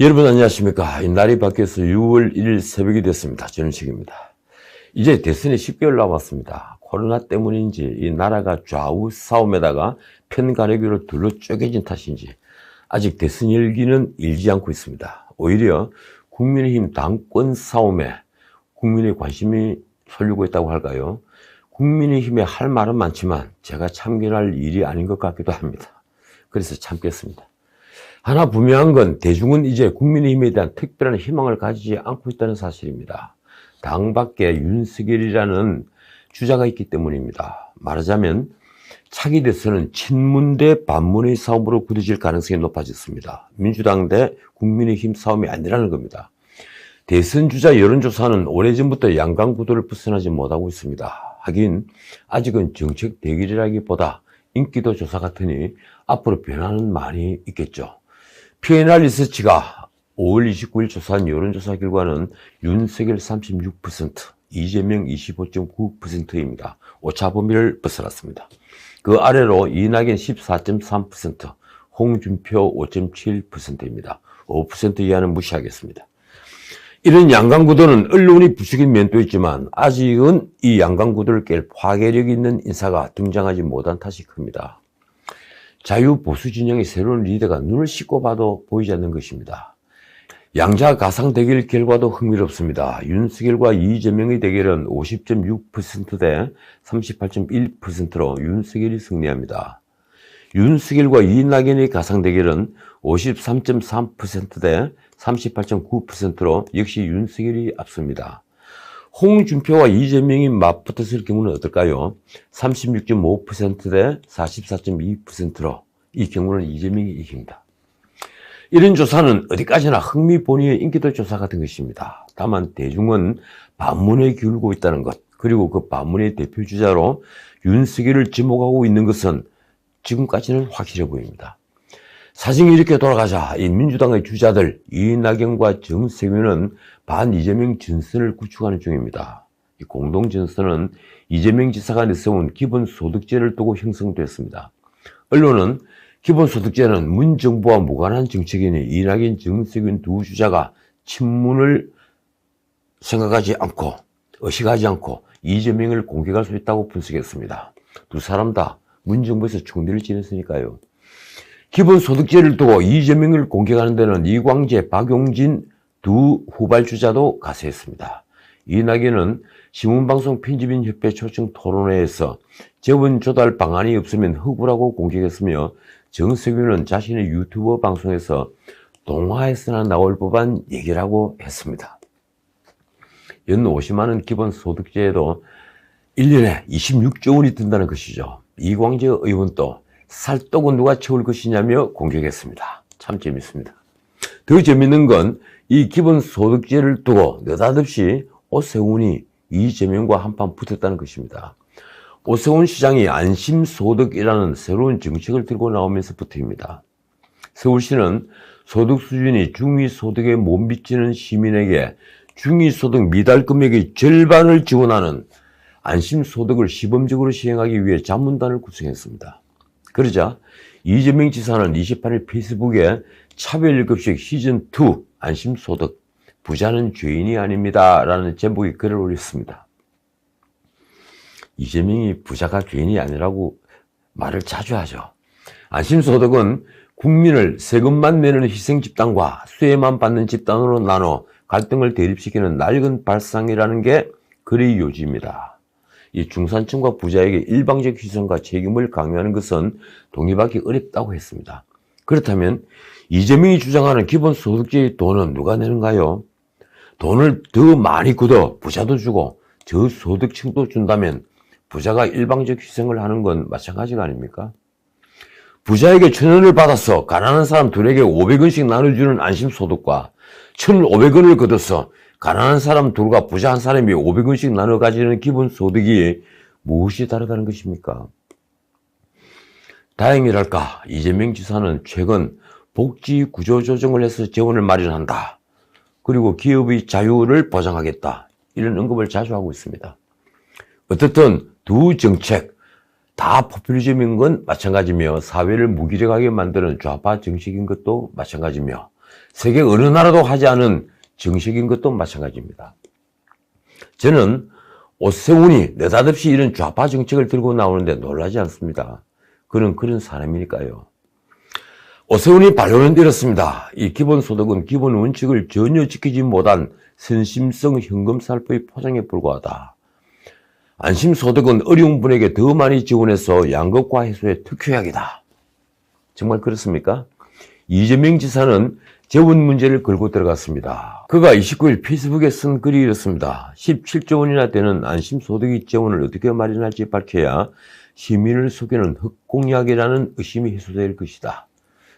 여러분 안녕하십니까. 날이 바뀌어서 6월 1일 새벽이 됐습니다. 전현식입니다. 이제 대선이 10개월 남았습니다. 코로나 때문인지 이 나라가 좌우 싸움에다가 편 가르기로 둘러 쪼개진 탓인지 아직 대선 열기는 일지 않고 있습니다. 오히려 국민의힘 당권 싸움에 국민의 관심이 쏠리고 있다고 할까요? 국민의힘에 할 말은 많지만 제가 참견할 일이 아닌 것 같기도 합니다. 그래서 참겠습니다. 하나 분명한 건 대중은 이제 국민의힘에 대한 특별한 희망을 가지지 않고 있다는 사실입니다. 당 밖에 윤석열이라는 주자가 있기 때문입니다. 말하자면 차기 대선은 친문 대 반문의 싸움으로 굳어질 가능성이 높아졌습니다. 민주당 대 국민의힘 싸움이 아니라는 겁니다. 대선 주자 여론조사는 오래전부터 양강 구도를 벗어나지 못하고 있습니다. 하긴 아직은 정책 대결이라기보다 인기도 조사 같으니 앞으로 변화는 많이 있겠죠. P&R 리서치가 5월 29일 조사한 여론조사 결과는 윤석열 36%, 이재명 25.9%입니다. 오차 범위를 벗어났습니다. 그 아래로 이낙연 14.3%, 홍준표 5.7%입니다. 5% 이하는 무시하겠습니다. 이런 양강구도는 언론이 부추긴 면도 있지만 아직은 이 양강구도를 깰 파괴력 있는 인사가 등장하지 못한 탓이 큽니다. 자유보수 진영의 새로운 리더가 눈을 씻고 봐도 보이지 않는 것입니다. 양자 가상 대결 결과도 흥미롭습니다. 윤석열과 이재명의 대결은 50.6% 대 38.1%로 윤석열이 승리합니다. 윤석열과 이낙연의 가상 대결은 53.3% 대 38.9%로 역시 윤석열이 앞섭니다. 홍준표와 이재명이 맞붙었을 경우는 어떨까요? 36.5% 대 44.2%로 이 경우는 이재명이 이깁니다. 이런 조사는 어디까지나 흥미본위의 인기도 조사 같은 것입니다. 다만 대중은 반문에 기울고 있다는 것, 그리고 그 반문의 대표주자로 윤석열을 지목하고 있는 것은 지금까지는 확실해 보입니다. 사정이 이렇게 돌아가자 이 민주당의 주자들 이낙연과 정세균은 반 이재명 전선을 구축하는 중입니다. 이 공동 전선은 이재명 지사가 내세운 기본소득제를 두고 형성됐습니다. 언론은 기본소득제는 문 정부와 무관한 정책이니 이낙연, 정세균 두 주자가 친문을 생각하지 않고 의식하지 않고 이재명을 공격할 수 있다고 분석했습니다. 두 사람 다 문 정부에서 총리를 지냈으니까요. 기본소득제를 두고 이재명을 공격하는 데는 이광재, 박용진 두 후발주자도 가세했습니다. 이낙연은 신문방송 편집인협회 초청 토론회에서 재원 조달 방안이 없으면 허구라고 공격했으며 정세균은 자신의 유튜버 방송에서 동화에서나 나올 법한 얘기라고 했습니다. 연 50만 원 기본소득제에도 1년에 26조 원이 든다는 것이죠. 이광재 의원도 살떡은 누가 채울 것이냐며 공격했습니다. 참 재밌습니다. 더 재밌는 건 이 기본소득제를 두고 느닷없이 오세훈이 이재명과 한판 붙었다는 것입니다. 오세훈 시장이 안심소득이라는 새로운 정책을 들고 나오면서부터입니다. 서울시는 소득 수준이 중위소득에 못 미치는 시민에게 중위소득 미달 금액의 절반을 지원하는 안심소득을 시범적으로 시행하기 위해 자문단을 구성했습니다. 그러자 이재명 지사는 28일 페이스북에 차별급식 시즌2 안심소득 부자는 죄인이 아닙니다 라는 제목의 글을 올렸습니다. 이재명이 부자가 죄인이 아니라고 말을 자주 하죠. 안심소득은 국민을 세금만 내는 희생집단과 수혜만 받는 집단으로 나눠 갈등을 대립시키는 낡은 발상이라는 게 글의 요지입니다. 이 중산층과 부자에게 일방적 희생과 책임을 강요하는 것은 동의받기 어렵다고 했습니다. 그렇다면 이재명이 주장하는 기본소득제의 돈은 누가 내는가요? 돈을 더 많이 걷어 부자도 주고 저소득층도 준다면 부자가 일방적 희생을 하는 건 마찬가지가 아닙니까? 부자에게 1,000원을 받아서 가난한 사람 둘에게 500원씩 나눠주는 안심소득과 1,500원을 걷어서 가난한 사람 둘과 부자 한 사람이 500원씩 나눠 가지는 기본소득이 무엇이 다르다는 것입니까? 다행이랄까 이재명 지사는 최근 복지 구조 조정을 해서 재원을 마련한다. 그리고 기업의 자유를 보장하겠다. 이런 언급을 자주 하고 있습니다. 어떻든 두 정책 다 포퓰리즘인 건 마찬가지며 사회를 무기력하게 만드는 좌파 정책인 것도 마찬가지며 세계 어느 나라도 하지 않은 정책인 것도 마찬가지입니다. 저는 오세훈이 느닷없이 이런 좌파 정책을 들고 나오는데 놀라지 않습니다. 그는 그런 사람이니까요. 오세훈이 반론은 이렇습니다. 이 기본소득은 기본 원칙을 전혀 지키지 못한 선심성 현금살포의 포장에 불과하다. 안심소득은 어려운 분에게 더 많이 지원해서 양극화 해소의 특효약이다. 정말 그렇습니까? 이재명 지사는 재원 문제를 걸고 들어갔습니다. 그가 29일 페이스북에 쓴 글이 이렇습니다. 17조 원이나 되는 안심소득의 재원을 어떻게 마련할지 밝혀야 시민을 속이는 헛공약이라는 의심이 해소될 것이다.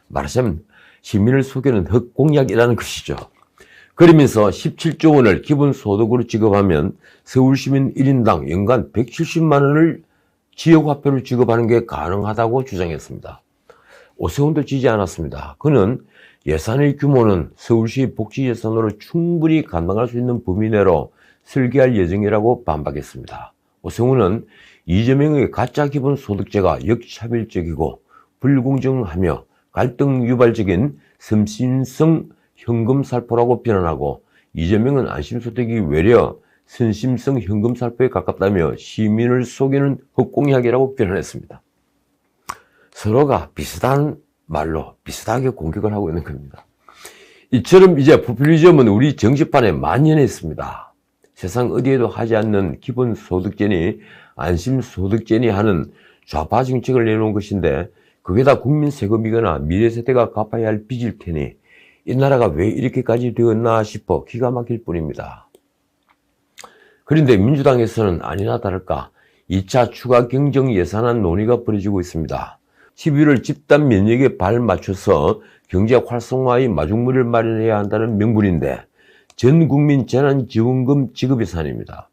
말하자면 시민을 속이는 헛공약이라는 것이죠. 그러면서 17조 원을 기본소득으로 지급하면 서울시민 1인당 연간 170만 원을 지역화폐로 지급하는 게 가능하다고 주장했습니다. 오세훈도 지지 않았습니다. 그는 예산의 규모는 서울시 복지 예산으로 충분히 감당할 수 있는 범위 내로 설계할 예정이라고 반박했습니다. 오세훈은 이재명의 가짜 기본소득제가 역차별적이고 불공정하며 갈등 유발적인 선심성 현금살포라고 비난하고, 이재명은 안심소득이 외려 선심성 현금살포에 가깝다며 시민을 속이는 헛공약이라고 비난했습니다. 서로가 비슷한 말로 비슷하게 공격을 하고 있는 겁니다. 이처럼 이제 포퓰리즘은 우리 정치판에 만연했습니다. 세상 어디에도 하지 않는 기본소득제니 안심소득제니 하는 좌파 정책을 내놓은 것인데, 그게 다 국민 세금이거나 미래 세대가 갚아야 할 빚일 테니 이 나라가 왜 이렇게까지 되었나 싶어 기가 막힐 뿐입니다. 그런데 민주당에서는 아니나 다를까 2차 추가 경정 예산안 논의가 벌어지고 있습니다. 11월 집단 면역에 발맞춰서 경제 활성화의 마중물을 마련해야 한다는 명분인데 전 국민 재난지원금 지급 예산입니다.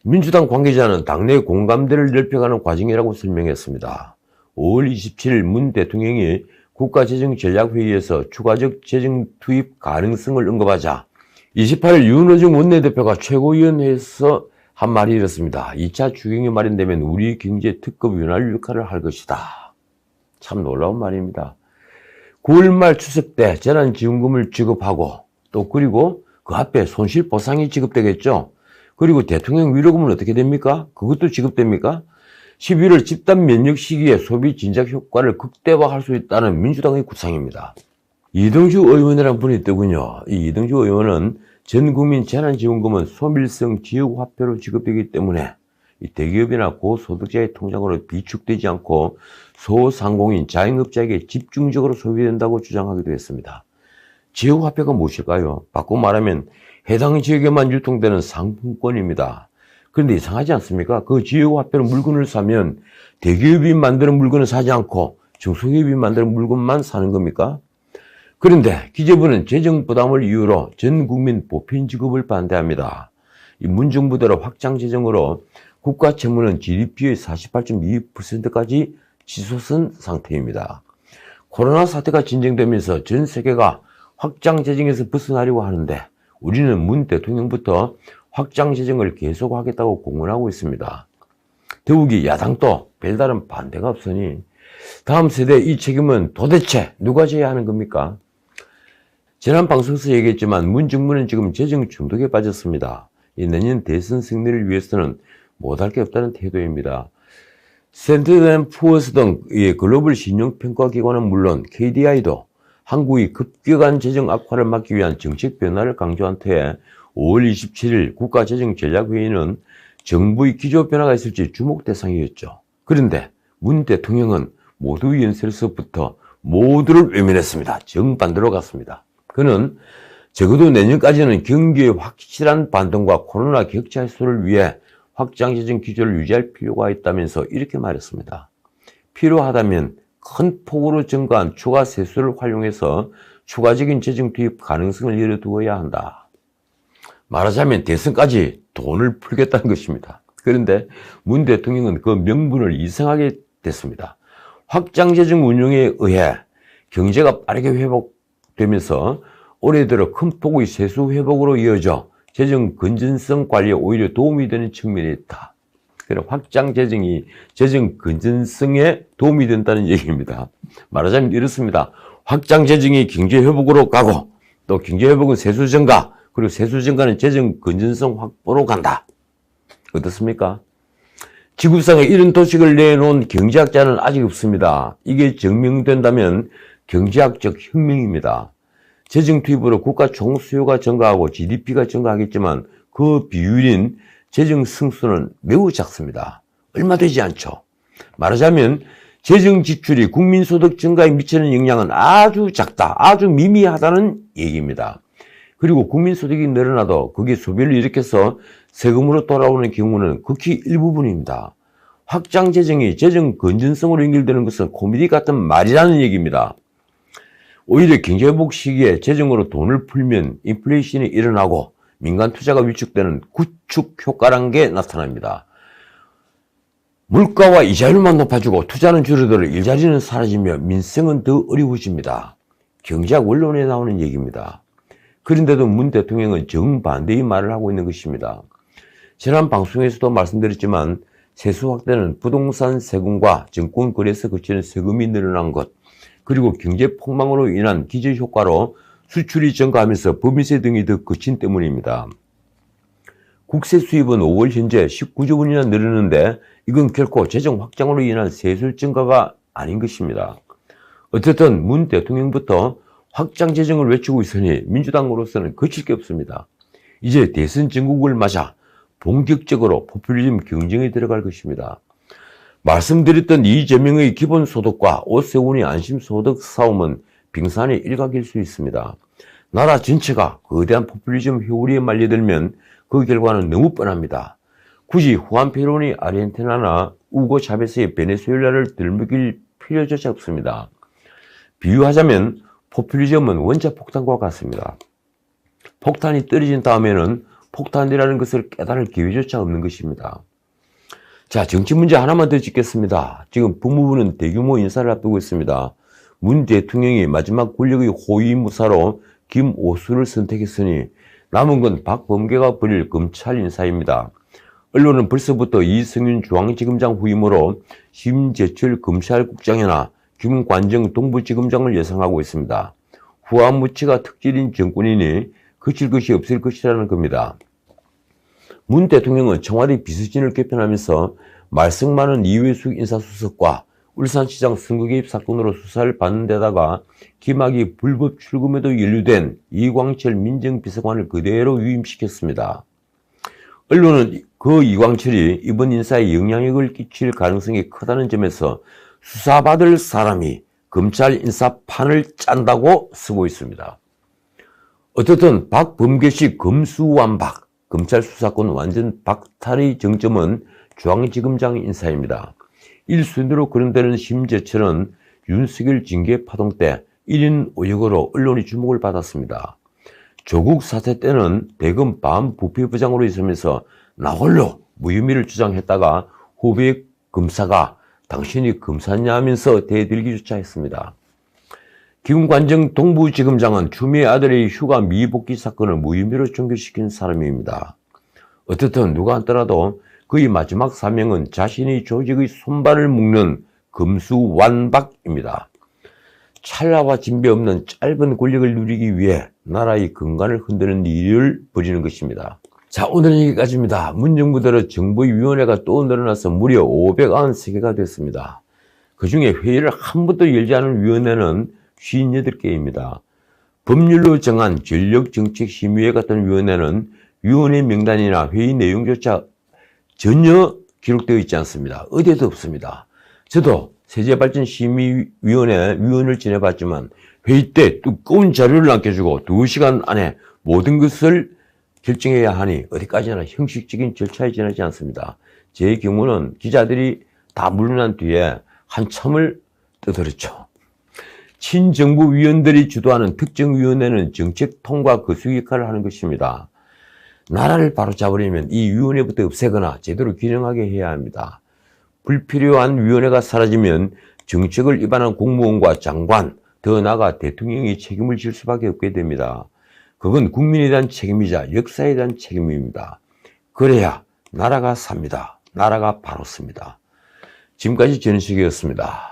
민주당 관계자는 당내 공감대를 넓혀가는 과정이라고 설명했습니다. 5월 27일 문 대통령이 국가재정전략회의에서 추가적 재정 투입 가능성을 언급하자 28일 윤호중 원내대표가 최고위원회에서 한 말이 이렇습니다. 2차 추경이 마련되면 우리 경제 특급 윤활 역할을 할 것이다. 참 놀라운 말입니다. 9월 말 추석 때 재난지원금을 지급하고 또 그리고 그 앞에 손실보상이 지급되겠죠. 그리고 대통령 위로금은 어떻게 됩니까? 그것도 지급됩니까? 11월 집단 면역 시기에 소비 진작 효과를 극대화할 수 있다는 민주당의 구상입니다. 이동주 의원이라는 분이 있더군요. 이 이동주 의원은 전 국민 재난지원금은 소밀성 지역화폐로 지급되기 때문에 이 대기업이나 고소득자의 통장으로 비축되지 않고 소상공인, 자영업자에게 집중적으로 소비된다고 주장하기도 했습니다. 지역화폐가 무엇일까요? 바꿔 말하면 해당 지역에만 유통되는 상품권입니다. 그런데 이상하지 않습니까? 그 지역화폐로 물건을 사면 대기업이 만드는 물건을 사지 않고 중소기업이 만드는 물건만 사는 겁니까? 그런데 기재부는 재정 부담을 이유로 전 국민 보편 지급을 반대합니다. 이 문정부대로 확장 재정으로 국가 채무는 GDP의 48.2%까지 치솟은 상태입니다. 코로나 사태가 진정되면서 전 세계가 확장 재정에서 벗어나려고 하는데 우리는 문 대통령부터 확장 재정을 계속하겠다고 공언하고 있습니다. 더욱이 야당도 별다른 반대가 없으니 다음 세대 이 책임은 도대체 누가 져야 하는 겁니까? 지난 방송에서 얘기했지만 문 정부는 지금 재정 중독에 빠졌습니다. 이 내년 대선 승리를 위해서는 못할 게 없다는 태도입니다. 스탠더드 & 푸어스 등 글로벌 신용평가기관은 물론 KDI도 한국의 급격한 재정 악화를 막기 위한 정책 변화를 강조한 터에 5월 27일 국가재정전략회의는 정부의 기조 변화가 있을지 주목 대상이었죠. 그런데 문 대통령은 모두 연설서부터 모두를 외면했습니다. 정반대로 갔습니다. 그는 적어도 내년까지는 경기의 확실한 반등과 코로나 격차 해소를 위해 확장재정 기조를 유지할 필요가 있다면서 이렇게 말했습니다. 필요하다면 큰 폭으로 증가한 추가 세수를 활용해서 추가적인 재정 투입 가능성을 열어두어야 한다. 말하자면 대선까지 돈을 풀겠다는 것입니다. 그런데 문 대통령은 그 명분을 이상하게 됐습니다. 확장재정 운용에 의해 경제가 빠르게 회복되면서 올해 들어 큰 폭의 세수 회복으로 이어져 재정 건전성 관리에 오히려 도움이 되는 측면이 있다. 그래서 확장 재정이 재정 건전성에 도움이 된다는 얘기입니다. 말하자면 이렇습니다. 확장 재정이 경제 회복으로 가고 또 경제회복은 세수 증가, 그리고 세수 증가는 재정 건전성 확보로 간다. 어떻습니까? 지구상에 이런 도식을 내놓은 경제학자는 아직 없습니다. 이게 증명된다면 경제학적 혁명입니다. 재정 투입으로 국가 총수요가 증가하고 GDP가 증가하겠지만 그 비율인 재정 승수는 매우 작습니다. 얼마 되지 않죠. 말하자면 재정 지출이 국민소득 증가에 미치는 영향은 아주 작다, 아주 미미하다는 얘기입니다. 그리고 국민소득이 늘어나도 그게 소비를 일으켜서 세금으로 돌아오는 경우는 극히 일부분입니다. 확장 재정이 재정 건전성으로 연결되는 것은 코미디 같은 말이라는 얘기입니다. 오히려 경제회복 시기에 재정으로 돈을 풀면 인플레이션이 일어나고 민간 투자가 위축되는 구축 효과라는 게 나타납니다. 물가와 이자율만 높아지고 투자는 줄어들어 일자리는 사라지며 민생은 더 어려워집니다. 경제학 원론에 나오는 얘기입니다. 그런데도 문 대통령은 정반대의 말을 하고 있는 것입니다. 지난 방송에서도 말씀드렸지만 세수 확대는 부동산 세금과 증권거래에서 거치는 세금이 늘어난 것, 그리고 경제 폭망으로 인한 기저효과로 수출이 증가하면서 법인세 등이 더 거친 때문입니다. 국세 수입은 5월 현재 19조 원이나 늘었는데 이건 결코 재정 확장으로 인한 세수 증가가 아닌 것입니다. 어쨌든 문 대통령부터 확장 재정을 외치고 있으니 민주당으로서는 거칠 게 없습니다. 이제 대선 전국을 맞아 본격적으로 포퓰리즘 경쟁에 들어갈 것입니다. 말씀드렸던 이재명의 기본소득과 오세훈의 안심소득 싸움은 빙산의 일각일 수 있습니다. 나라 전체가 거대한 포퓰리즘 효리에 말려들면 그 결과는 너무 뻔합니다. 굳이 후안 페론이 아르헨티나나 우고 차베스의 베네수엘라를 들먹일 필요조차 없습니다. 비유하자면 포퓰리즘은 원자폭탄과 같습니다. 폭탄이 떨어진 다음에는 폭탄이라는 것을 깨달을 기회조차 없는 것입니다. 자, 정치 문제 하나만 더 짚겠습니다. 지금 법무부는 대규모 인사를 앞두고 있습니다. 문 대통령이 마지막 권력의 호위무사로 김오수를 선택했으니 남은 건 박범계가 벌일 검찰 인사입니다. 언론은 벌써부터 이승윤 중앙지검장 후임으로 심재철 검찰국장이나 김관정 동부지검장을 예상하고 있습니다. 후안무치가 특질인 정권이니 거칠 것이 없을 것이라는 겁니다. 문 대통령은 청와대 비서진을 개편하면서 말썽 많은 이회숙 인사수석과 울산시장 선거 개입 사건으로 수사를 받는 데다가 김학의 불법 출금에도 연루된 이광철 민정비서관을 그대로 위임시켰습니다. 언론은 그 이광철이 이번 인사에 영향력을 끼칠 가능성이 크다는 점에서 수사받을 사람이 검찰 인사판을 짠다고 쓰고 있습니다. 어쨌든 박범계식 검수완박, 검찰 수사권 완전 박탈의 정점은 중앙지검장 인사입니다. 1순위로 거론되는 심재철은 윤석열 징계 파동 때 1인 5역으로 언론이 주목을 받았습니다. 조국 사태 때는 대검 반부패부장으로 있으면서 나홀로 무혐의를 주장했다가 후배 검사가 당신이 검사냐 하면서 대들기조차 했습니다. 김관정 동부지검장은 추미애 아들의 휴가 미복귀 사건을 무혐의로 종결시킨 사람입니다. 어쨌든 누가 앉더라도 그의 마지막 사명은 자신이 조직의 손발을 묶는 검수완박입니다. 찰나와 진배 없는 짧은 권력을 누리기 위해 나라의 근간을 흔드는 일을 벌이는 것입니다. 자, 오늘은 여기까지입니다. 문정부대로 정보위원회가 또 늘어나서 무려 593개가 됐습니다. 그 중에 회의를 한 번도 열지 않은 위원회는 58개입니다. 법률로 정한 전력정책심의회 같은 위원회는 위원회 명단이나 회의 내용조차 전혀 기록되어 있지 않습니다. 어디에도 없습니다. 저도 세제발전심의위원회 위원을 지내봤지만 회의 때 두꺼운 자료를 남겨주고 2시간 안에 모든 것을 결정해야 하니 어디까지나 형식적인 절차에 지나지 않습니다. 제 경우는 기자들이 다 물러난 뒤에 한참을 떠들었죠. 친정부 위원들이 주도하는 특정위원회는 정책 통과 거수 역할을 하는 것입니다. 나라를 바로잡으려면 이 위원회부터 없애거나 제대로 균형하게 해야 합니다. 불필요한 위원회가 사라지면 정책을 위반한 공무원과 장관, 더 나아가 대통령이 책임을 질 수밖에 없게 됩니다. 그건 국민에 대한 책임이자 역사에 대한 책임입니다. 그래야 나라가 삽니다. 나라가 바로 섭니다. 지금까지 전인식이었습니다.